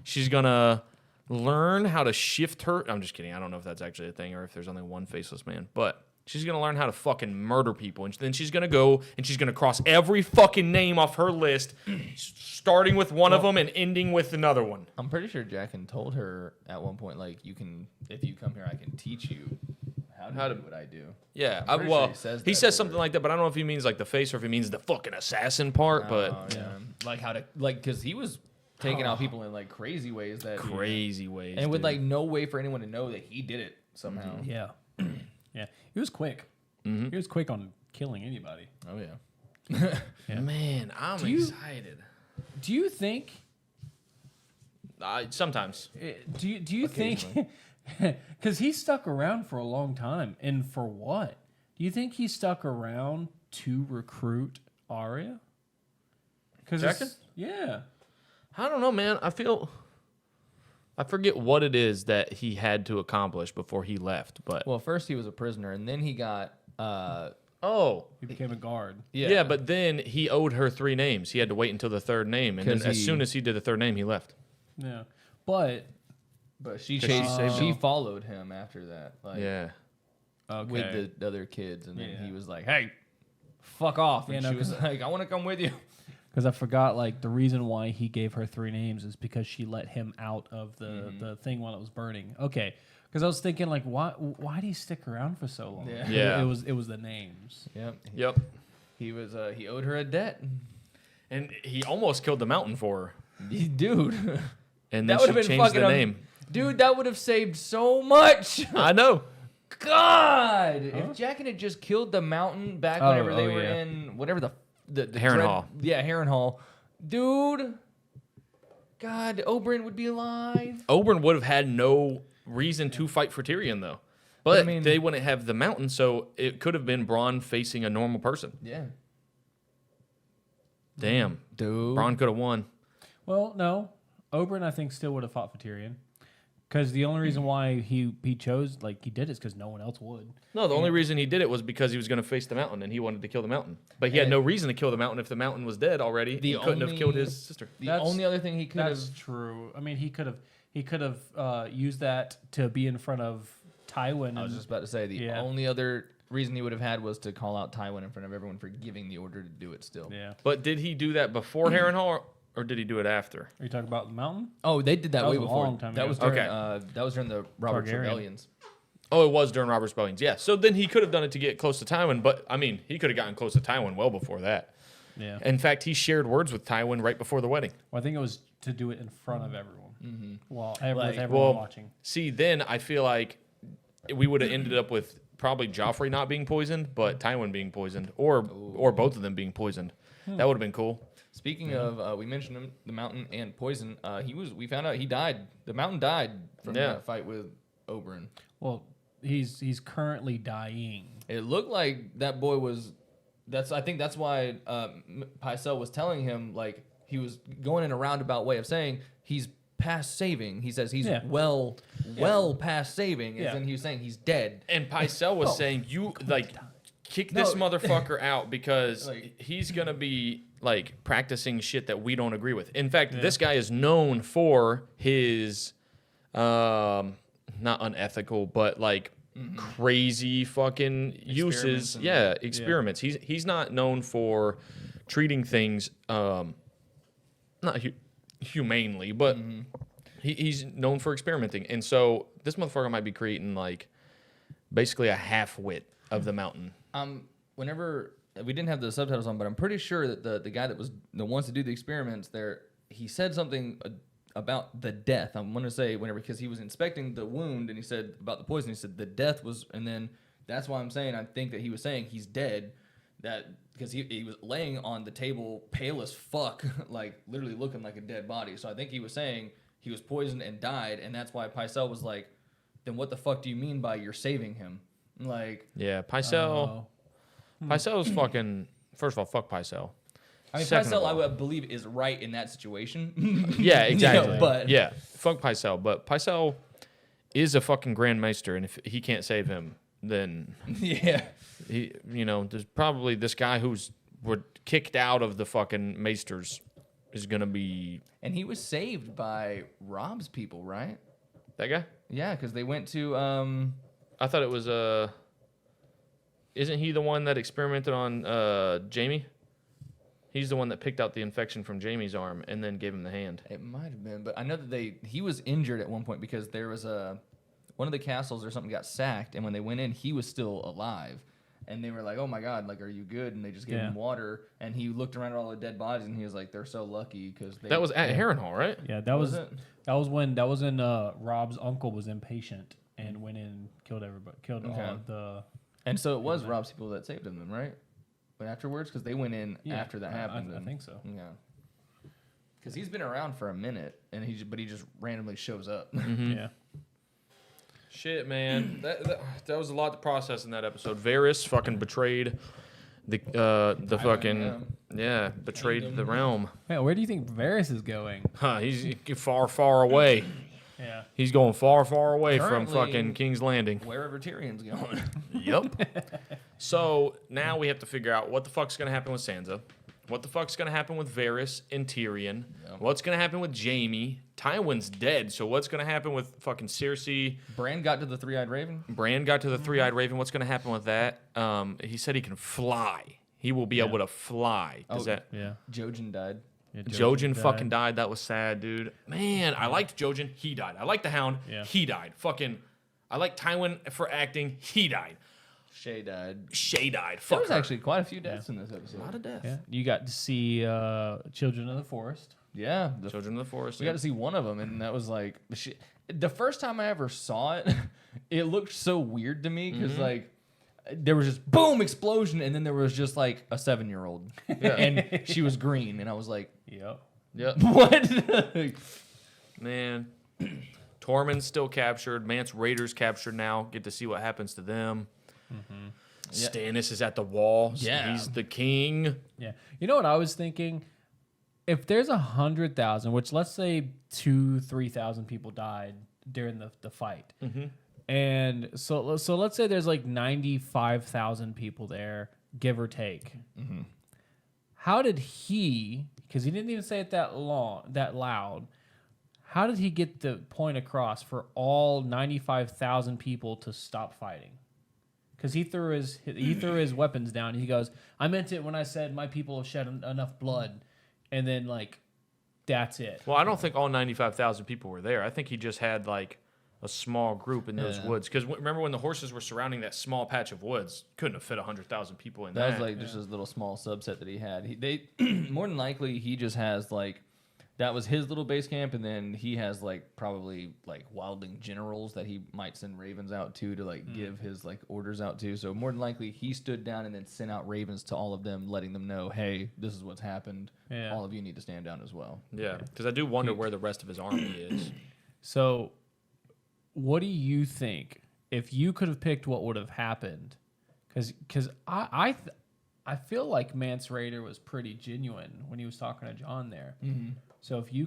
Speaker 4: She's gonna learn how to shift her. I'm just kidding. I don't know if that's actually a thing or if there's only one faceless man, but. She's going to learn how to fucking murder people. And then she's going to go and she's going to cross every fucking name off her list, starting with one of them and ending with another one.
Speaker 1: I'm pretty sure Jaqen told her at one point, like, if you come here, I can teach you how to do what I do.
Speaker 4: Yeah.
Speaker 1: Sure
Speaker 4: he says something like that, but I don't know if he means like the face or if he means the fucking assassin part. But
Speaker 1: yeah. Like how to, like, because he was taking out people in like crazy ways.
Speaker 4: Ways.
Speaker 1: And with like no way for anyone to know that he did it somehow.
Speaker 3: Mm-hmm. Yeah. Yeah, he was quick.
Speaker 4: Mm-hmm.
Speaker 3: He was quick on killing anybody.
Speaker 1: Oh yeah.
Speaker 3: Yeah.
Speaker 4: Man, I'm excited.
Speaker 3: Do you think?
Speaker 4: Sometimes.
Speaker 3: Do you think? Because he stuck around for a long time. And for what? Do you think he stuck around to recruit Arya? Because yeah.
Speaker 4: I don't know, man. I forget what it is that he had to accomplish before he left. But
Speaker 1: Well, first he was a prisoner, and then he got.
Speaker 3: He became a guard.
Speaker 4: Yeah, but then he owed her 3 names. He had to wait until the 3rd name, and then as soon as he did the 3rd name, he left.
Speaker 3: Yeah, but
Speaker 1: she
Speaker 4: saved him.
Speaker 1: followed him after that. Like,
Speaker 4: Yeah.
Speaker 1: with the other kids, and then he was like, "Hey, fuck off," and she was like, "I want to come with you."
Speaker 3: Because I forgot, like, the reason why he gave her 3 names is because she let him out of the thing while it was burning. Okay, because I was thinking, like, why did he stick around for so long?
Speaker 4: Yeah.
Speaker 3: It was the names.
Speaker 4: Yep.
Speaker 1: He was he owed her a debt,
Speaker 4: and he almost killed the Mountain for her.
Speaker 1: Dude.
Speaker 4: And then
Speaker 1: that
Speaker 4: she
Speaker 1: would have been
Speaker 4: changed the
Speaker 1: fucking
Speaker 4: name.
Speaker 1: Dude, that would have saved so much.
Speaker 4: I know.
Speaker 1: God, if Jaqen had just killed the Mountain back whenever they were in whatever the
Speaker 4: Harrenhal.
Speaker 1: Yeah, Harrenhal. Dude, God, Oberyn would be alive.
Speaker 4: Oberyn would have had no reason to fight for Tyrion, though. But they wouldn't have the Mountain, so it could have been Bronn facing a normal person.
Speaker 1: Yeah.
Speaker 4: Damn.
Speaker 1: Dude.
Speaker 4: Bronn could have won.
Speaker 3: Well, no. Oberyn, I think, still would have fought for Tyrion. Because the only reason why he chose, like, he did is because no one else would.
Speaker 4: No, the only reason he did it was because he was going to face the Mountain, and he wanted to kill the Mountain. But he had no reason to kill the Mountain if the Mountain was dead already. He couldn't have killed his sister.
Speaker 1: The only other thing he could have...
Speaker 3: That's true. I mean, he could have used that to be in front of Tywin.
Speaker 1: I was just about to say, the only other reason he would have had was to call out Tywin in front of everyone for giving the order to do it still.
Speaker 3: Yeah.
Speaker 4: But did he do that before Harrenhal, or did he do it after?
Speaker 3: Are you talking about the Mountain?
Speaker 1: Oh, they did that way
Speaker 3: was a
Speaker 1: before.
Speaker 3: long time
Speaker 1: that
Speaker 3: ago.
Speaker 1: was during, that was during the Robert's
Speaker 3: Targaryen.
Speaker 1: Rebellions.
Speaker 4: Oh, it was during Robert's Rebellions. Yeah. So then he could have done it to get close to Tywin, but I mean, he could have gotten close to Tywin well before that.
Speaker 3: Yeah.
Speaker 4: In fact, he shared words with Tywin right before the wedding.
Speaker 3: Well, I think it was to do it in front of everyone.
Speaker 1: Mm-hmm.
Speaker 3: Well, with everyone watching.
Speaker 4: See, then I feel like we would have ended up with probably Joffrey not being poisoned, but Tywin being poisoned, or both of them being poisoned. That would have been cool.
Speaker 1: Speaking of, we mentioned him, the Mountain and poison. We found out he died. The Mountain died from that fight with Oberyn.
Speaker 3: Well, he's currently dying.
Speaker 1: It looked like that boy was. I think that's why Pycelle was telling him, like, he was going in a roundabout way of saying he's past saving. He says he's well past saving, and then he was saying he's dead.
Speaker 4: And Pycelle was saying, "You kick this motherfucker out because he's gonna be like practicing shit that we don't agree with." In fact, this guy is known for his not unethical, but like crazy fucking uses. Experiments. He's not known for treating things not humanely, but he's known for experimenting. And so this motherfucker might be creating like basically a half-wit of the Mountain.
Speaker 1: Whenever we didn't have the subtitles on, but I'm pretty sure that the guy that wants to do the experiments there, he said something about the death. I'm going to say whenever, because he was inspecting the wound and he said about the poison. He said the death was, and then that's why I'm saying I think that he was saying he's dead. That because he was laying on the table, pale as fuck, like literally looking like a dead body. So I think he was saying he was poisoned and died, and that's why Pycelle was like, "Then what the fuck do you mean by you're saving him?" Like,
Speaker 4: yeah, Pycelle. Pycelle's fucking. First of all, fuck Pycelle.
Speaker 1: I mean, Pycelle, I would believe, is right in that situation.
Speaker 4: Yeah, exactly.
Speaker 1: But
Speaker 4: yeah, fuck Pycelle. But Pycelle is a fucking Grand Maester, and if he can't save him, then he, there's probably this guy who's kicked out of the fucking Maesters is gonna be.
Speaker 1: And he was saved by Rob's people, right?
Speaker 4: That guy?
Speaker 1: Yeah, because they went to.
Speaker 4: I thought it was Isn't he the one that experimented on Jaime? He's the one that picked out the infection from Jaime's arm and then gave him the hand.
Speaker 1: It might have been, but I know that he was injured at one point because there was one of the castles or something got sacked, and when they went in, he was still alive. And they were like, "Oh my God, like, are you good?" And they just gave him water, and he looked around at all the dead bodies, and he was like, "They're so lucky because they."
Speaker 4: That was at Harrenhal, right?
Speaker 3: Yeah, that was when Rob's uncle was impatient and went in and killed everybody, killed all of the.
Speaker 1: And so it was Rob's people that saved him, right? But afterwards, because they went in after that happened.
Speaker 3: I think so.
Speaker 1: Yeah. Because he's been around for a minute, and he just randomly shows up.
Speaker 3: Yeah.
Speaker 4: Shit, man. That was a lot to process in that episode. Varys fucking betrayed the fucking betrayed the realm.
Speaker 3: Man, where do you think Varys is going?
Speaker 4: He's far, far away.
Speaker 3: Yeah.
Speaker 4: He's going far, far away
Speaker 1: Currently,
Speaker 4: from fucking King's Landing.
Speaker 1: Wherever Tyrion's going.
Speaker 4: Yep. So now we have to figure out what the fuck's gonna happen with Sansa. What the fuck's gonna happen with Varys and Tyrion?
Speaker 1: Yep.
Speaker 4: What's gonna happen with Jaime? Tywin's dead, so what's gonna happen with fucking Cersei?
Speaker 1: Bran got to the three-eyed raven.
Speaker 4: What's gonna happen with that? He said he can fly. He will be able to fly.
Speaker 1: Jojen died.
Speaker 3: Yeah,
Speaker 4: Jojen fucking died. That was sad, dude. Man, I liked Jojen. He died. I liked the Hound.
Speaker 3: Yeah.
Speaker 4: He died. Fucking, I like Tywin for acting. He died.
Speaker 1: Shay died.
Speaker 4: Fuck
Speaker 1: There was
Speaker 4: her.
Speaker 1: actually quite a few deaths in this episode.
Speaker 4: A lot of deaths.
Speaker 3: Yeah. You got to see Children of the Forest.
Speaker 1: Yeah,
Speaker 4: Children of the Forest.
Speaker 1: We got to see one of them, and that was like the first time I ever saw it. It looked so weird to me because like there was just boom explosion, and then there was just like a 7-year-old, and she was green, and I was like,
Speaker 3: Yep.
Speaker 1: what?
Speaker 4: Man, Tormund's still captured. Mance Raiders captured now. Get to see what happens to them. Stannis is at the wall. So
Speaker 1: Yeah.
Speaker 4: he's the king.
Speaker 3: Yeah. You know what I was thinking? If there's 100,000, which let's say 2,000-3,000 people died during the fight, and so let's say there's like 95,000 people there, give or take. How did he? Because he didn't even say it that loud. How did he get the point across for all 95,000 people to stop fighting? Because he threw his weapons down. He goes, "I meant it when I said my people have shed enough blood," and then like, that's it.
Speaker 4: Well, I don't think all 95,000 people were there. I think he just had like a small group in those woods. Because remember when the horses were surrounding that small patch of woods, couldn't have fit 100,000 people in that.
Speaker 1: That was like just his little small subset that he had. They more than likely he just has like that was his little base camp, and then he has like probably like wildling generals that he might send ravens out to like give his like orders out to. So more than likely he stood down and then sent out ravens to all of them, letting them know, hey, this is what's happened.
Speaker 3: Yeah.
Speaker 1: All of you need to stand down as well.
Speaker 4: Yeah, because I do wonder where the rest of his army is.
Speaker 3: So, what do you think if you could have picked what would have happened? Because I feel like Mance Rayder was pretty genuine when he was talking to Jon there. So if you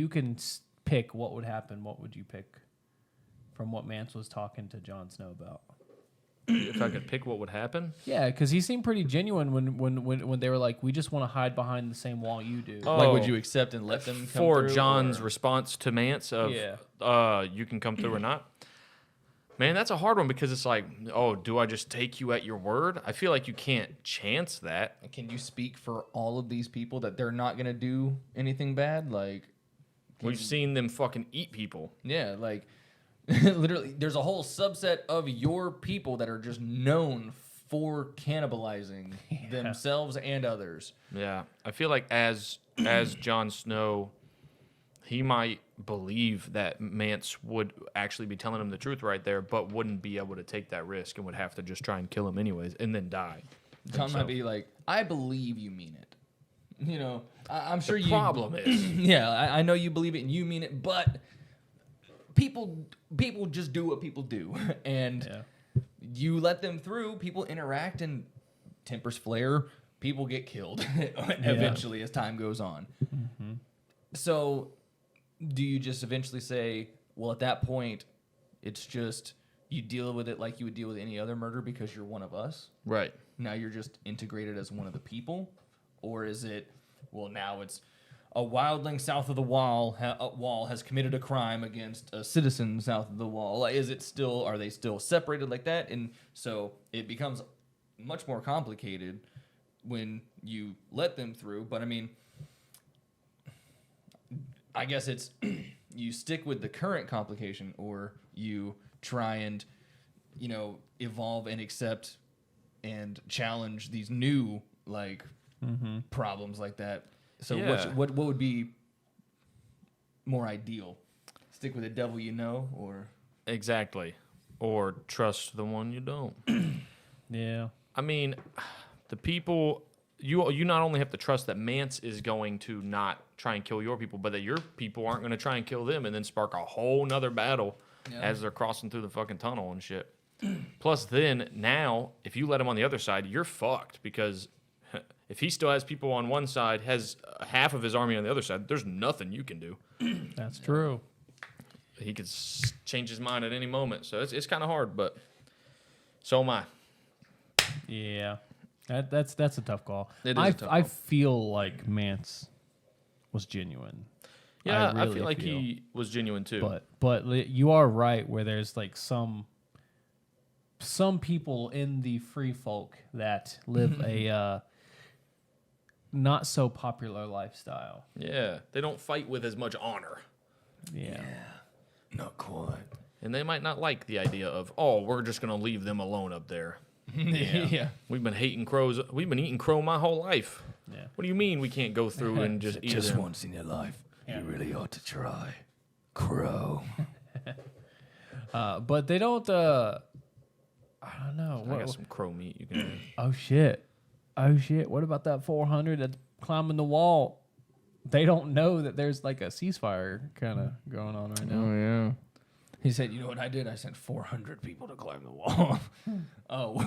Speaker 3: can pick what would happen, what would you pick from what Mance was talking to Jon Snow about?
Speaker 4: If I could pick what would happen?
Speaker 3: Yeah, because he seemed pretty genuine when they were like, we just want to hide behind the same wall you do.
Speaker 1: Like, would you accept and let them come
Speaker 4: for
Speaker 1: through,
Speaker 4: Jon's
Speaker 1: or?
Speaker 4: response to Mance of you can come through or not? Man, that's a hard one because it's like, oh, do I just take you at your word? I feel like you can't chance that.
Speaker 1: Can you speak for all of these people that they're not gonna do anything bad? Like,
Speaker 4: we've seen them fucking eat people.
Speaker 1: Yeah, like literally, there's a whole subset of your people that are just known for cannibalizing themselves and others.
Speaker 4: Yeah, I feel like as Jon Snow, he might believe that Mance would actually be telling him the truth right there, but wouldn't be able to take that risk and would have to just try and kill him anyways and then die.
Speaker 1: Jon might be like, I believe you mean it. You know, I'm sure
Speaker 4: The
Speaker 1: you.
Speaker 4: problem is,
Speaker 1: yeah, I know you believe it and you mean it, but people just do what people do, and you let them through. People interact and tempers flare. People get killed eventually as time goes on. So, do you just eventually say, well, at that point, it's just you deal with it like you would deal with any other murder because you're one of us?
Speaker 4: Right.
Speaker 1: Now you're just integrated as one of the people? Or is it, well, now it's a wildling south of the wall has committed a crime against a citizen south of the wall? Like, are they still separated like that? And so it becomes much more complicated when you let them through. But I mean, I guess it's you stick with the current complication, or you try and, evolve and accept and challenge these new problems like that. So what would be more ideal? Stick with the devil or
Speaker 4: exactly, or trust the one you don't.
Speaker 3: Yeah.
Speaker 4: I mean, the people. You not only have to trust that Mance is going to not try and kill your people, but that your people aren't going to try and kill them and then spark a whole nother battle as they're crossing through the fucking tunnel and shit. Plus, then now, if you let him on the other side, you're fucked because if he still has people on one side, has half of his army on the other side, there's nothing you can do.
Speaker 3: That's true.
Speaker 4: He could change his mind at any moment, so it's kind of hard. But so am I.
Speaker 3: Yeah, that's a tough call.
Speaker 4: It is a tough
Speaker 3: I
Speaker 4: call.
Speaker 3: feel like Mance was genuine.
Speaker 4: Yeah, I
Speaker 3: really
Speaker 4: feel like he was genuine too.
Speaker 3: But you are right where there's like some people in the free folk that live a not so popular lifestyle.
Speaker 4: Yeah, they don't fight with as much honor.
Speaker 3: Yeah.
Speaker 4: Not quite. And they might not like the idea of, oh, we're just gonna leave them alone up there.
Speaker 1: Yeah.
Speaker 4: We've been hating crows. We've been eating crow my whole life.
Speaker 3: Yeah.
Speaker 4: What do you mean we can't go through and just eat
Speaker 17: Just
Speaker 4: them?
Speaker 17: once in your life, you really ought to try crow.
Speaker 3: But they don't. I don't know.
Speaker 4: I got some crow meat you can.
Speaker 3: Oh shit! What about that 400 that's climbing the wall? They don't know that there's like a ceasefire kind of going on right now.
Speaker 1: Oh yeah. He said, "You know what I did? I sent 400 people to climb the wall." Oh,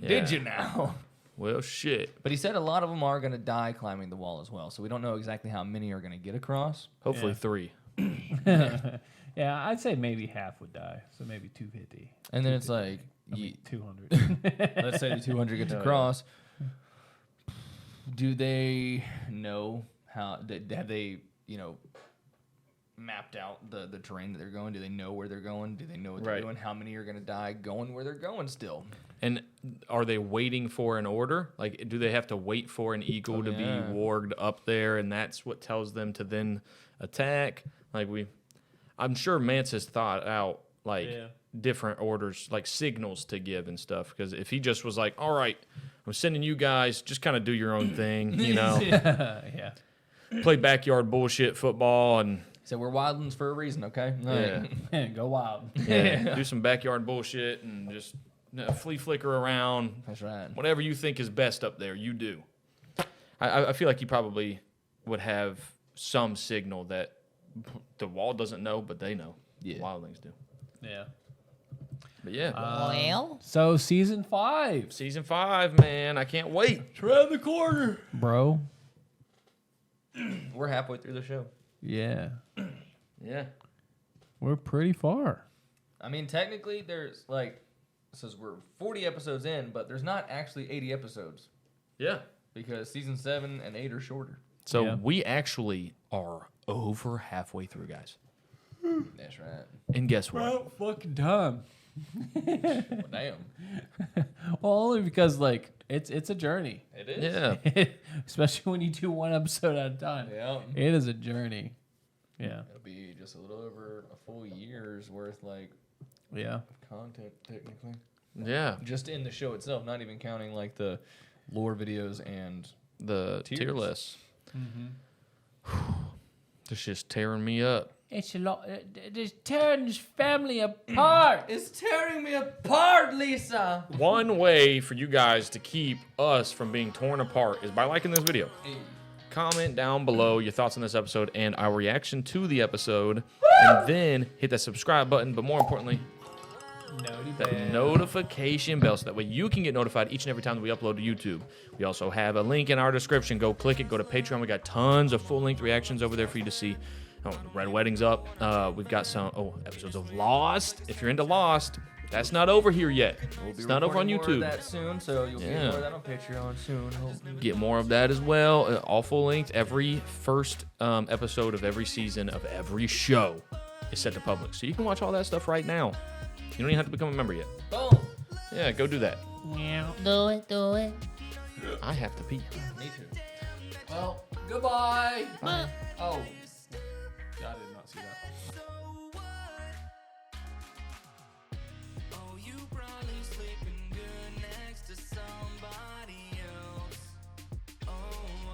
Speaker 1: did you now?
Speaker 4: Well, shit.
Speaker 1: But he said a lot of them are going to die climbing the wall as well. So we don't know exactly how many are going to get across.
Speaker 4: Hopefully 3.
Speaker 3: Yeah, I'd say maybe half would die, so maybe 250.
Speaker 1: And then it's like
Speaker 3: 200.
Speaker 1: Let's say the 200 gets across. Do they know how? Have they, mapped out the terrain that they're going? Do they know where they're going? Do they know what they're doing? How many are going to die going where they're going still?
Speaker 4: And are they waiting for an order? Like, do they have to wait for an eagle to be warged up there, and that's what tells them to then attack? Like I'm sure Mance has thought out different orders, like signals to give and stuff. Because if he just was like, "All right, I'm sending you guys, just kind of do your own thing,"
Speaker 3: Yeah.
Speaker 4: Play backyard bullshit football and.
Speaker 1: So we're wildlings for a reason, okay?
Speaker 3: Yeah. Go wild.
Speaker 4: Yeah. Do some backyard bullshit and just flea flicker around.
Speaker 1: That's right.
Speaker 4: Whatever you think is best up there, you do. I feel like you probably would have some signal that the wall doesn't know, but they know.
Speaker 1: Yeah.
Speaker 4: Wildlings do.
Speaker 3: Yeah.
Speaker 4: But yeah.
Speaker 3: So season 5.
Speaker 4: Season 5, man. I can't wait.
Speaker 1: It's around the corner.
Speaker 3: Bro.
Speaker 1: We're halfway through the show.
Speaker 3: Yeah.
Speaker 4: Yeah.
Speaker 3: We're pretty far.
Speaker 1: I mean, technically, there's it says we're 40 episodes in, but there's not actually 80 episodes.
Speaker 4: Yeah.
Speaker 1: Because season 7 and 8 are shorter.
Speaker 4: So we actually are over halfway through, guys.
Speaker 1: That's right.
Speaker 4: And guess what?
Speaker 3: About fucking time.
Speaker 1: Well, damn.
Speaker 3: Well, only because it's a journey.
Speaker 1: It is.
Speaker 4: Yeah.
Speaker 3: Especially when you do one episode at a time.
Speaker 1: Yeah.
Speaker 3: It is a journey. Yeah.
Speaker 1: It'll be just a little over a full year's worth,
Speaker 3: Yeah.
Speaker 1: content technically.
Speaker 4: Yeah.
Speaker 1: Just in the show itself, not even counting the lore videos and
Speaker 4: The tier lists.
Speaker 3: Mm-hmm.
Speaker 4: This just tearing me up.
Speaker 3: It's a lot. It tears family apart.
Speaker 1: It's tearing me apart, Lisa.
Speaker 4: One way for you guys to keep us from being torn apart is by liking this video. Comment down below your thoughts on this episode and our reaction to the episode. And then hit that subscribe button. But more importantly, that notification bell so that way you can get notified each and every time that we upload to YouTube. We also have a link in our description. Go click it. Go to Patreon. We got tons of full-length reactions over there for you to see. Oh, Red Wedding's up. We've got some episodes of Lost. If you're into Lost, that's not over here yet. It's not over on
Speaker 1: More of
Speaker 4: YouTube.
Speaker 1: that soon, so you'll get more of that on Patreon soon. Hopefully.
Speaker 4: Get more of that as well. All full length. Every first episode of every season of every show is set to public. So you can watch all that stuff right now. You don't even have to become a member yet.
Speaker 1: Boom.
Speaker 4: Yeah, go do that.
Speaker 3: Yeah.
Speaker 12: Do it.
Speaker 4: I have to pee.
Speaker 1: Me too. Well, goodbye.
Speaker 12: Bye.
Speaker 1: Oh,